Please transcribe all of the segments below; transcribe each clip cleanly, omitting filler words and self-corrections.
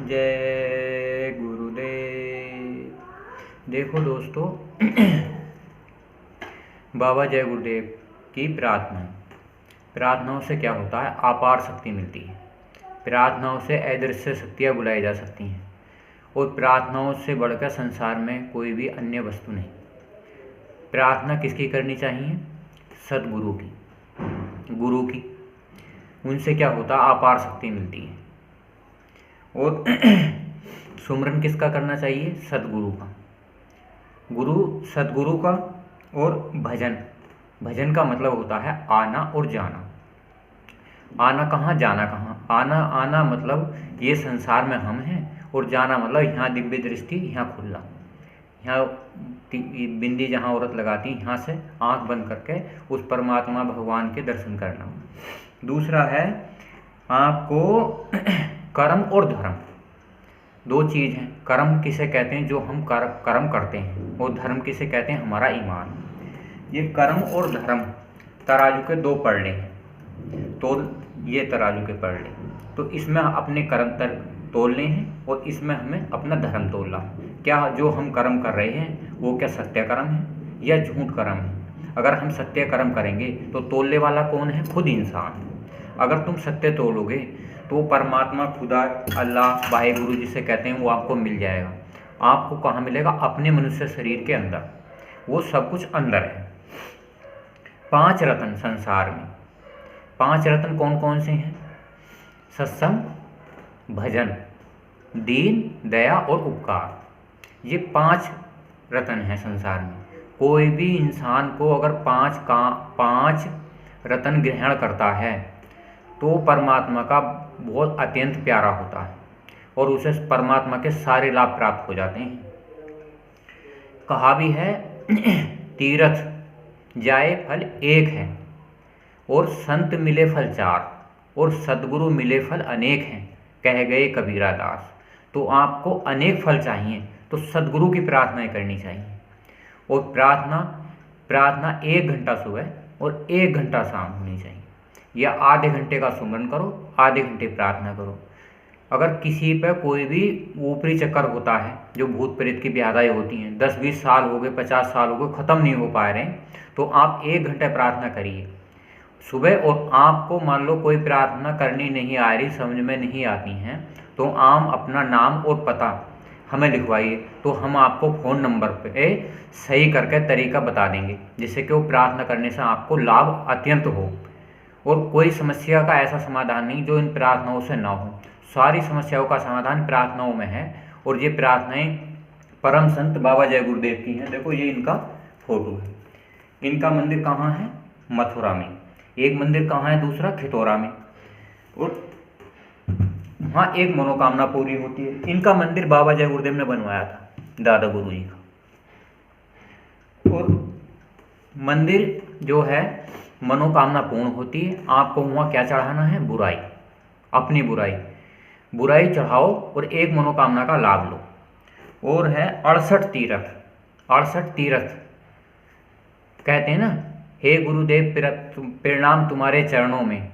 जय गुरुदेव। देखो दोस्तों, बाबा जय गुरुदेव की प्रार्थनाओं से क्या होता है? अपार शक्ति मिलती है। प्रार्थनाओं से अदृश्य शक्तियाँ बुलाई जा सकती हैं और प्रार्थनाओं से बढ़कर संसार में कोई भी अन्य वस्तु नहीं। प्रार्थना किसकी करनी चाहिए? सद्गुरु की, गुरु की। उनसे क्या होता है? अपार शक्ति मिलती है। और सुमरन किसका करना चाहिए? सद्गुरु का, सद्गुरु का। और भजन का मतलब होता है आना और जाना। आना कहाँ, जाना कहाँ? आना मतलब ये संसार में हम हैं, और जाना मतलब यहाँ दिव्य दृष्टि, यहाँ खुलना, यहाँ बिंदी जहाँ औरत लगाती, यहाँ से आंख बंद करके उस परमात्मा भगवान के दर्शन करना। दूसरा है आपको कर्म और धर्म। दो चीज़ हैं। कर्म किसे कहते हैं? जो हम कर्म करते हैं। और धर्म किसे कहते हैं? हमारा ईमान। ये कर्म और धर्म तराजू के दो पलड़े हैं। तो ये तराजू के पलड़े, तो इसमें अपने कर्म तोलने हैं और इसमें हमें अपना धर्म तोलना है। क्या जो हम कर्म कर रहे हैं वो क्या सत्य कर्म है या झूठ कर्म है? अगर हम सत्य कर्म करेंगे तो तोलने वाला कौन है? खुद इंसान। अगर तुम सत्य तोलोगे तो परमात्मा, खुदा, अल्लाह, वाहिगुरु जिसे कहते हैं, वो आपको मिल जाएगा। आपको कहाँ मिलेगा? अपने मनुष्य शरीर के अंदर। वो सब कुछ अंदर है। 5 रत्न संसार में। 5 रत्न कौन कौन से हैं? सत्संग, भजन, दीन, दया और उपकार। ये 5 रत्न हैं संसार में। कोई भी इंसान को अगर 5 रत्न ग्रहण करता है तो परमात्मा का बहुत अत्यंत प्यारा होता है और उसे परमात्मा के सारे लाभ प्राप्त हो जाते हैं। कहा भी है तीर्थ जाए फल एक है, और संत मिले फल 4, और सद्गुरु मिले फल अनेक हैं, कह गए कबीरा दास। तो आपको अनेक फल चाहिए तो सद्गुरु की प्रार्थनाएं करनी चाहिए। और प्रार्थना 1 घंटा सुबह और 1 घंटा शाम होनी चाहिए। या आधे घंटे का सुमरन करो, आधे घंटे प्रार्थना करो। अगर किसी पर कोई भी ऊपरी चक्कर होता है, जो भूत प्रेत की व्याधाएँ होती हैं, 10-20 साल हो गए, 50 साल हो गए, ख़त्म नहीं हो पा रहे हैं, तो आप 1 घंटा प्रार्थना करिए सुबह। और आपको मान लो कोई प्रार्थना करनी नहीं आ रही, समझ में नहीं आती हैं, तो आप अपना नाम और पता हमें लिखवाइए, तो हम आपको फ़ोन नंबर पे सही करके तरीका बता देंगे, जिससे कि वो प्रार्थना करने से आपको लाभ अत्यंत हो। और कोई समस्या का ऐसा समाधान नहीं जो इन प्रार्थनाओं से ना हो। सारी समस्याओं का समाधान प्रार्थनाओं में है। और ये प्रार्थनाएं परम संत बाबा जय गुरुदेव की हैं। देखो, ये इनका फोटो है। इनका मंदिर कहाँ है? मथुरा में। एक मंदिर कहाँ है? दूसरा खितौरा में। और वहाँ एक मनोकामना पूरी होती है। इनका मंदिर बाबा जय गुरुदेव ने बनवाया था, दादा गुरु जी का। और मंदिर जो है मनोकामना पूर्ण होती है। आपको वहाँ क्या चढ़ाना है? बुराई, अपनी बुराई चढ़ाओ और एक मनोकामना का लाभ लो। और है 68 तीर्थ। 68 तीर्थ कहते हैं ना, हे गुरुदेव प्रणाम तुम्हारे चरणों में।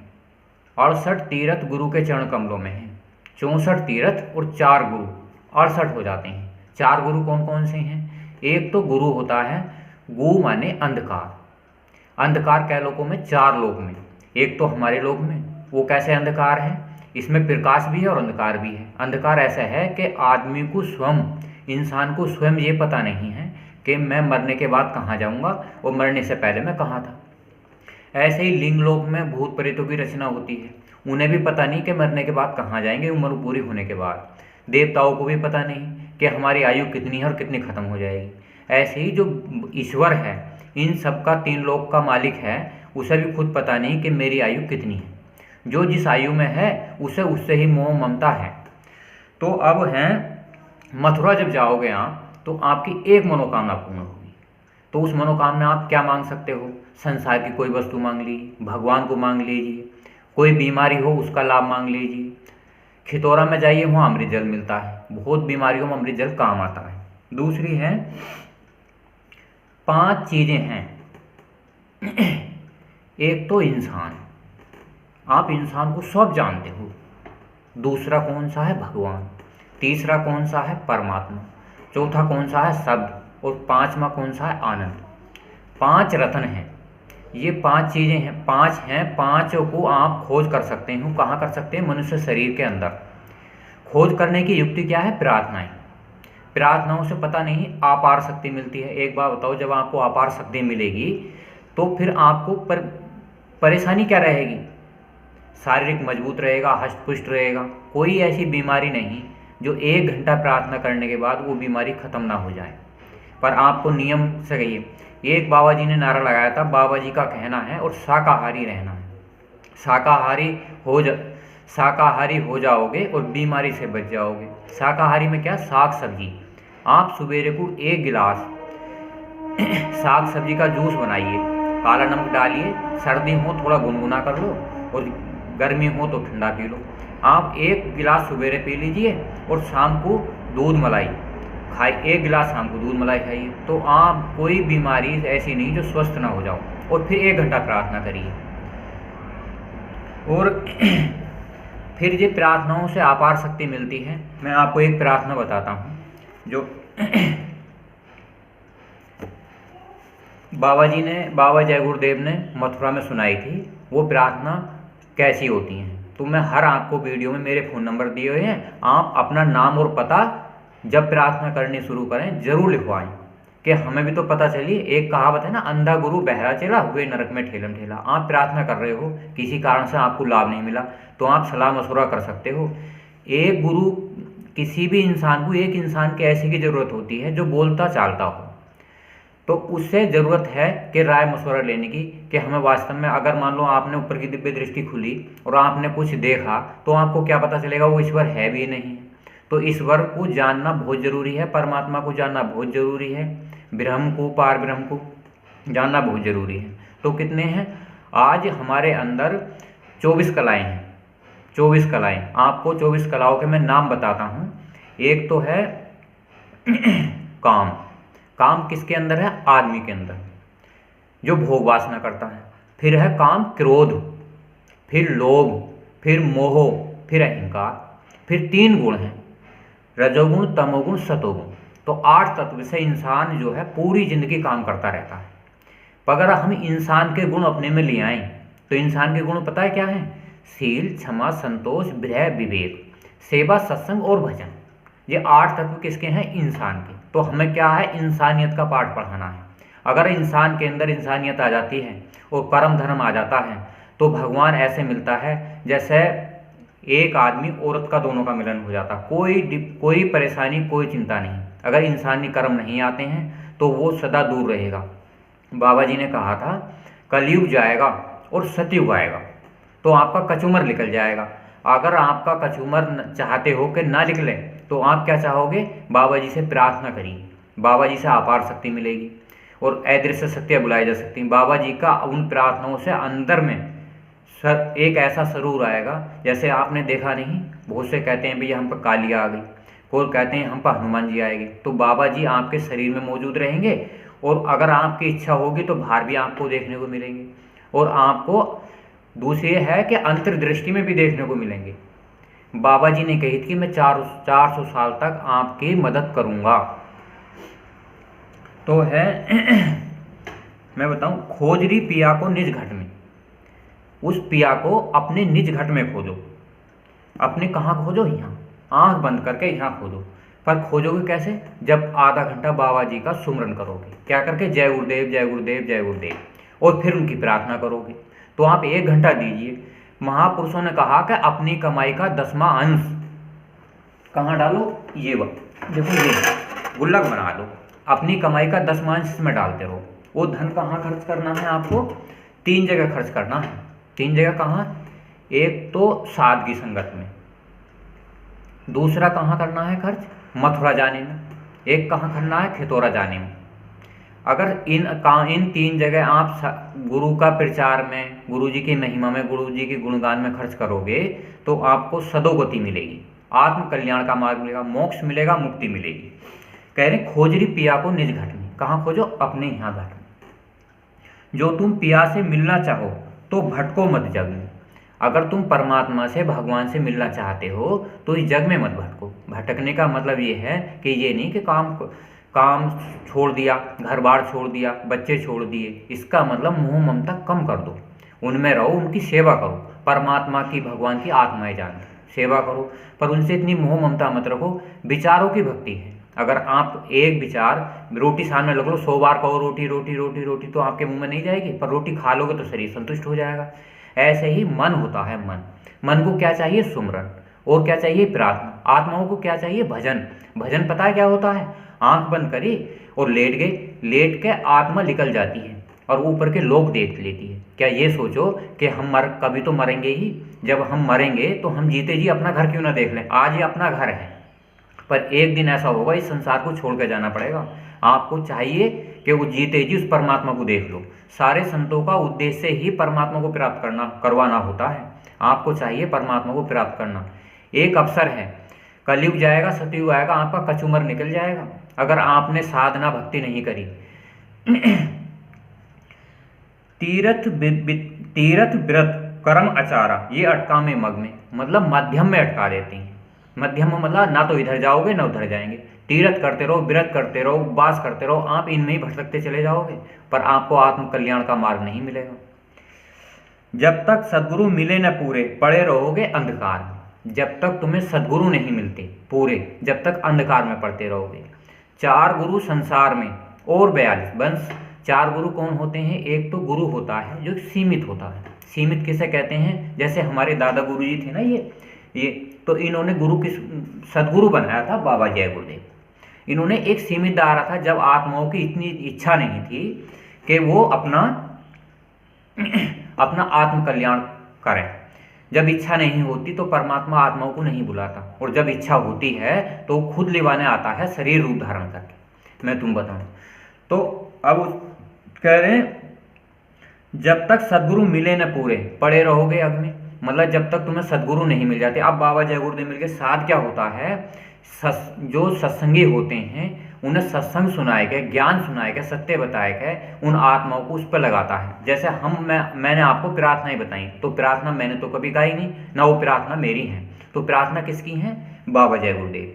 68 तीर्थ गुरु के चरण कमलों में हैं। 64 तीर्थ और 4 गुरु, 68 हो जाते हैं। 4 गुरु कौन कौन से हैं? एक तो गुरु होता है, गु माने अंधकार। अंधकार कै लोकों में? 4 लोक में। एक तो हमारे लोक में। वो कैसे अंधकार है? इसमें प्रकाश भी है और अंधकार भी है। अंधकार ऐसा है कि आदमी को स्वयं, इंसान को स्वयं ये पता नहीं है कि मैं मरने के बाद कहाँ जाऊँगा और मरने से पहले मैं कहाँ था। ऐसे ही लिंग लोक में भूत प्रेतों की रचना होती है। उन्हें भी पता नहीं कि मरने के बाद कहाँ जाएंगे, उम्र पूरी होने के बाद। देवताओं को भी पता नहीं कि हमारी आयु कितनी है और कितनी खत्म हो जाएगी। ऐसे ही जो ईश्वर है, इन सब का 3 लोक का मालिक है, उसे भी खुद पता नहीं कि मेरी आयु कितनी है। जो जिस आयु में है उसे उससे ही मोह ममता है। तो अब हैं मथुरा जब जाओगे आप, तो आपकी एक मनोकामना पूर्ण होगी। तो उस मनोकामना आप क्या मांग सकते हो? संसार की कोई वस्तु मांग लीजिए, भगवान को मांग लीजिए, कोई बीमारी हो उसका लाभ मांग लीजिए। खितौरा में जाइए, वहाँ अमृत जल मिलता है। बहुत बीमारियों में अमृत जल काम आता है। दूसरी है 5 चीज़ें हैं। एक तो इंसान, आप इंसान को सब जानते हो। दूसरा कौन सा है? भगवान। तीसरा कौन सा है? परमात्मा। चौथा कौन सा है? शब्द। और पांचवा कौन सा है? आनंद। 5 रत्न हैं, ये 5 चीज़ें हैं, 5 हैं, पांचों को आप खोज कर सकते हो। कहाँ कर सकते हैं? मनुष्य शरीर के अंदर। खोज करने की युक्ति क्या है? प्रार्थनाएं। प्रार्थनाओं से पता नहीं अपार शक्ति मिलती है। एक बात बताओ, जब आपको अपार शक्ति मिलेगी तो फिर आपको परेशानी क्या रहेगी? शारीरिक मजबूत रहेगा, हष्ट पुष्ट रहेगा। कोई ऐसी बीमारी नहीं जो 1 घंटा प्रार्थना करने के बाद वो बीमारी खत्म ना हो जाए। पर आपको नियम से कहिए। एक बाबा जी ने नारा लगाया था, बाबा जी का कहना है, और शाकाहारी रहना है। शाकाहारी हो जाओगे और बीमारी से बच जाओगे। शाकाहारी में क्या? साग सब्जी। आप सवेरे को 1 गिलास साग सब्जी का जूस बनाइए, काला नमक डालिए, सर्दी हो थोड़ा गुनगुना कर लो और गर्मी हो तो ठंडा पी लो। आप 1 गिलास सवेरे पी लीजिए और शाम को दूध मलाई खाइए, 1 गिलास शाम को दूध मलाई खाइए, तो आप कोई बीमारी ऐसी नहीं जो स्वस्थ ना हो जाओ। और फिर 1 घंटा प्रार्थना करिए। और फिर ये प्रार्थनाओं से अपार शक्ति मिलती है। मैं आपको एक प्रार्थना बताता हूँ जो बाबा जय गुरुदेव ने मथुरा में सुनाई थी। वो प्रार्थना कैसी होती हैं तो मैं हर आपको वीडियो में मेरे फ़ोन नंबर दिए हुए हैं, आप अपना नाम और पता जब प्रार्थना करनी शुरू करें ज़रूर लिखवाएं कि हमें भी तो पता चलिए। एक कहावत है ना, अंधा गुरु बहरा चला हुए नरक में ठेलम ठेला। आप प्रार्थना कर रहे हो, किसी कारण से आपको लाभ नहीं मिला, तो आप सलाह मशवरा कर सकते हो। एक गुरु किसी भी इंसान को, एक इंसान के ऐसे की ज़रूरत होती है जो बोलता चालता हो, तो उससे ज़रूरत है कि राय मशवरा लेने की कि हमें वास्तव में, अगर मान लो आपने ऊपर की दिव्य दृष्टि खुली और आपने कुछ देखा, तो आपको क्या पता चलेगा वो ईश्वर है भी नहीं। तो ईश्वर को जानना बहुत ज़रूरी है, परमात्मा को जानना बहुत ज़रूरी है, ब्रह्म को, पार ब्रह्म को जानना बहुत ज़रूरी है। तो कितने हैं? आज हमारे अंदर 24 कलाएँ हैं। 24 कलाएँ, आपको 24 कलाओं के मैं नाम बताता हूँ। एक तो है काम। काम किसके अंदर है? आदमी के अंदर, जो भोग वासना करता है। फिर है काम क्रोध, फिर लोभ, फिर मोह, फिर अहंकार। फिर 3 गुण हैं, रजोगुण, तमोगुण, सतोगुण। तो 8 तत्व से इंसान जो है पूरी जिंदगी काम करता रहता है। पर अगर हम इंसान के गुण अपने में ले आएँ तो इंसान के गुण पता है क्या है? शील, क्षमा, संतोष, विनय, विवेक, सेवा, सत्संग और भजन। ये 8 तत्व किसके हैं? इंसान के। तो हमें क्या है? इंसानियत का पाठ पढ़ाना है। अगर इंसान के अंदर इंसानियत आ जाती है और परम धर्म आ जाता है तो भगवान ऐसे मिलता है जैसे एक आदमी औरत का, दोनों का मिलन हो जाता। कोई परेशानी, कोई चिंता नहीं। अगर इंसानी कर्म नहीं आते हैं तो वो सदा दूर रहेगा। बाबा जी ने कहा था, कलयुग जाएगा और सतयुग आएगा तो आपका कचूमर निकल जाएगा। अगर आपका कचूमर चाहते हो कि ना निकले तो आप क्या चाहोगे? बाबा जी से प्रार्थना करिए, बाबा जी से अपार शक्ति मिलेगी और अदृश्य शक्तियाँ बुलाई जा सकती हैं। बाबा जी का उन प्रार्थनाओं से अंदर में एक ऐसा सरूर आएगा जैसे आपने देखा नहीं। बहुत से कहते हैं भैया हम पर कालिया आ गई, कोई कहते हैं हम पर हनुमान जी आएंगे। तो बाबा जी आपके शरीर में मौजूद रहेंगे और अगर आपकी इच्छा होगी तो बाहर भी आपको देखने को मिलेंगे। और आपको दूसरी है कि अंतर्दृष्टि में भी देखने को मिलेंगे। बाबा जी ने कही थी कि मैं 400 साल तक आपकी मदद करूंगा। तो है मैं बताऊं, खोजरी पिया को निज घट में। उस पिया को अपने निज घट में खोजो। अपने कहाँ खोजो? यहाँ, आंख बंद करके यहाँ खोजो। पर खोजोगे कैसे? जब आधा घंटा बाबा जी का सुमरन करोगे, क्या करके? जय गुरुदेव, जय गुरुदेव, जय गुरुदेव, और फिर उनकी प्रार्थना करोगे। तो आप 1 घंटा दीजिए। महापुरुषों ने कहा कि अपनी कमाई का 10वां अंश कहाँ डालो? ये देखो, ये गुल्लक बना लो, अपनी कमाई का 10वां अंश इसमें डालते रहो। वो धन कहाँ खर्च करना है? आपको 3 जगह खर्च करना है। 3 जगह कहाँ? एक तो साधगी संगत में, दूसरा कहाँ करना है खर्च? मथुरा जाने में। एक कहाँ करना है? खितौरा जाने में। अगर इन 3 जगह आप गुरु का प्रचार में, गुरु जी की महिमा में, गुरु जी के गुणगान में खर्च करोगे तो आपको सदोगति मिलेगी, आत्म कल्याण का मार्ग मिलेगा, मोक्ष मिलेगा, मुक्ति मिलेगी। कह रहे खोजरी पिया को निज घट में। कहाँ खोजो? अपने यहाँ घट में। जो तुम पिया से मिलना चाहो तो भटको मत जग में। अगर तुम परमात्मा से, भगवान से मिलना चाहते हो तो इस जग में मत भटको। भटकने का मतलब ये है कि ये नहीं कि काम छोड़ दिया, घर बार छोड़ दिया, बच्चे छोड़ दिए। इसका मतलब मोह ममता कम कर दो, उनमें रहो, उनकी सेवा करो। परमात्मा की, भगवान की आत्माएं जान सेवा करो, पर उनसे इतनी मोह ममता मत रखो। विचारों की भक्ति है। अगर आप एक विचार, रोटी सामने लग लो, 100 बार कहो रोटी रोटी रोटी रोटी, तो आपके मुंह में नहीं जाएगी, पर रोटी खा लोगे तो शरीर संतुष्ट हो जाएगा। ऐसे ही मन होता है। मन को क्या चाहिए? सुमरन। और क्या चाहिए? प्रार्थना। आत्माओं को क्या चाहिए? भजन। भजन पता है क्या होता है? आंख बंद करी और लेट गई, लेट के आत्मा निकल जाती है और ऊपर के लोग देख लेती है। क्या ये सोचो कि हम कभी तो मरेंगे ही, जब हम मरेंगे तो हम जीते जी अपना घर क्यों ना देख लें। आज ये अपना घर है, पर एक दिन ऐसा होगा इस संसार को छोड़ कर जाना पड़ेगा। आपको चाहिए कि वो जीते जी उस परमात्मा को देख लो। सारे संतों का उद्देश्य ही परमात्मा को प्राप्त करवाना होता है। आपको चाहिए परमात्मा को प्राप्त करना। एक अवसर है, कलयुग जाएगा, सतयुग आएगा, आपका कचूमर निकल जाएगा अगर आपने साधना भक्ति नहीं करी। तीर्थ व्रत कर्म आचारा, ये अटका में मग में, मतलब मध्यम में अटका देती हैं। मध्यम में मतलब ना तो इधर जाओगे ना उधर जाएंगे। तीर्थ करते रहो, व्रत करते रहो, उपवास करते रहो, आप इनमें ही भटकते चले जाओगे, पर आपको आत्म कल्याण का मार्ग नहीं मिलेगा। जब तक सद्गुरु मिले न पूरे, पड़े रहोगे अंधकार में। जब तक तुम्हें सद्गुरु नहीं मिलते पूरे, जब तक अंधकार में पड़ते रहोगे। 4 गुरु संसार में और 42 वंश। 4 गुरु कौन होते हैं? एक तो गुरु होता है जो सीमित होता है। सीमित किसे कहते हैं? जैसे हमारे दादा गुरु जी थे ना, ये तो इन्होंने गुरु किस सदगुरु बनाया था? बाबा जय गुरुदेव। इन्होंने एक सीमित दायरा था, जब आत्माओं की इतनी इच्छा नहीं थी कि वो अपना आत्म कल्याण करें। जब इच्छा नहीं होती तो परमात्मा आत्माओं को नहीं बुलाता, और जब इच्छा होती है तो खुद लिवाने आता है शरीर रूप धारण करके। मैं तुम बताऊं तो अब कह रहे हैं जब तक सदगुरु मिले न पूरे, पड़े रहोगे अग में। मतलब जब तक तुम्हें सदगुरु नहीं मिल जाते। अब बाबा जय गुरुदेव मिल के साथ क्या होता है? जो सत्संगी होते हैं उन्हें सत्संग सुनाए गए, ज्ञान सुनाए गए, सत्य बताए गए, उन आत्माओं को उस पर लगाता है। जैसे मैंने आपको प्रार्थनाएं बताई, तो प्रार्थना मैंने तो कभी गाई नहीं ना, वो प्रार्थना मेरी है। तो प्रार्थना किसकी है? बाबा जय गुरुदेव।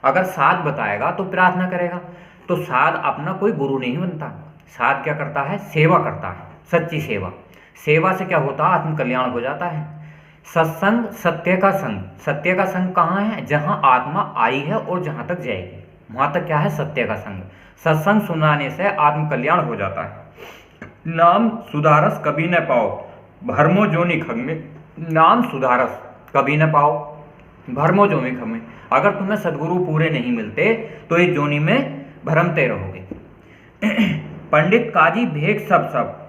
अगर साध बताएगा तो प्रार्थना करेगा, तो साध अपना कोई गुरु नहीं बनता। साध क्या करता है? सेवा करता है, सच्ची सेवा। सेवा से क्या होता है? आत्म कल्याण हो जाता है। सत्संग सत्य का संग। सत्य का संग कहाँ है? जहाँ आत्मा आई है और जहाँ तक जाएगी, वहाँ तक क्या है? सत्य का संग। सत्संग सुनाने से आत्म कल्याण हो जाता है। नाम सुधारस कभी न पाओ, भरमो जोनि खग में। नाम सुधारस कभी न पाओ, भरमो जोनि खग में। अगर तुम्हें सदगुरु पूरे नहीं मिलते तो इस जोनि में भरमते रहोगे। पंडित काजी भेग सब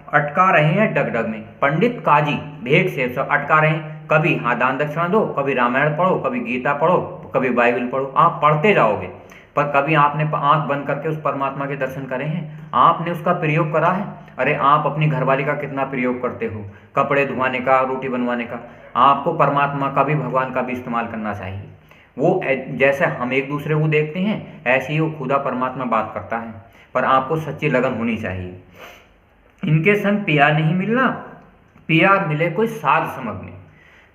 अटका रहे हैं डगडग में। पंडित काजी भेग से सब अटका रहे हैं। कभी हाँ दान दक्षिणा दो, कभी रामायण पढ़ो, कभी गीता पढ़ो, कभी बाइबल पढ़ो। आप पढ़ते जाओगे, पर कभी आपने आंख बंद करके उस परमात्मा के दर्शन करे हैं? आपने उसका प्रयोग करा है? अरे आप अपनी घरवाली का कितना प्रयोग करते हो, कपड़े धुआने का, रोटी बनवाने का। आपको परमात्मा का भी, भगवान का भी इस्तेमाल करना चाहिए। वो जैसे हम एक दूसरे को देखते हैं, ऐसे ही वो खुदा परमात्मा बात करता है, पर आपको सच्ची लगन होनी चाहिए। इनके संग पिया नहीं मिलना, पिया मिले कोई साध समग में।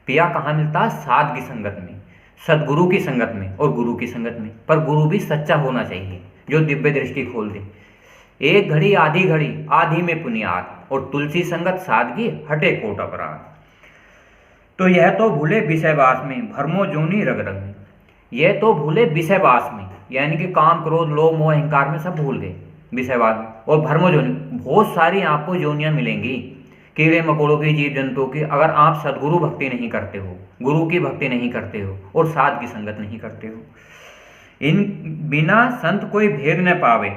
पिया कहाँ मिलता है? साध की संगत में, सदगुरु की संगत में और गुरु की संगत में। पर गुरु भी सच्चा होना चाहिए, जो दिव्य दृष्टि खोल दे। एक घड़ी आधी घड़ी, आधी में पुनियाद, और तुलसी संगत सादगी, हटे कोट अपराध। तो यह तो भूले विषयवास में, भरमो जोनी रग रग में। यह तो भूले विषयवास में, यानी कि काम क्रोध लोभ मोह अहंकार में सब भूल गए विषयवाद में। और भरमो जोनी, बहुत सारी आपको जोनियां मिलेंगी, कीड़े मकोड़ों की, जीव जंतुओं की, अगर आप सदगुरु भक्ति नहीं करते हो, गुरु की भक्ति नहीं करते हो और साध की संगत नहीं करते हो। इन बिना संत कोई भेद न पावे,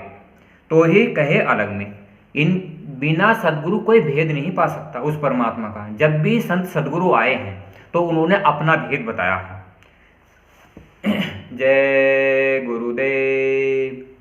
तो ही कहे अलग में। इन बिना सदगुरु कोई भेद नहीं पा सकता उस परमात्मा का। जब भी संत सदगुरु आए हैं तो उन्होंने अपना भेद बताया है। जय गुरुदेव।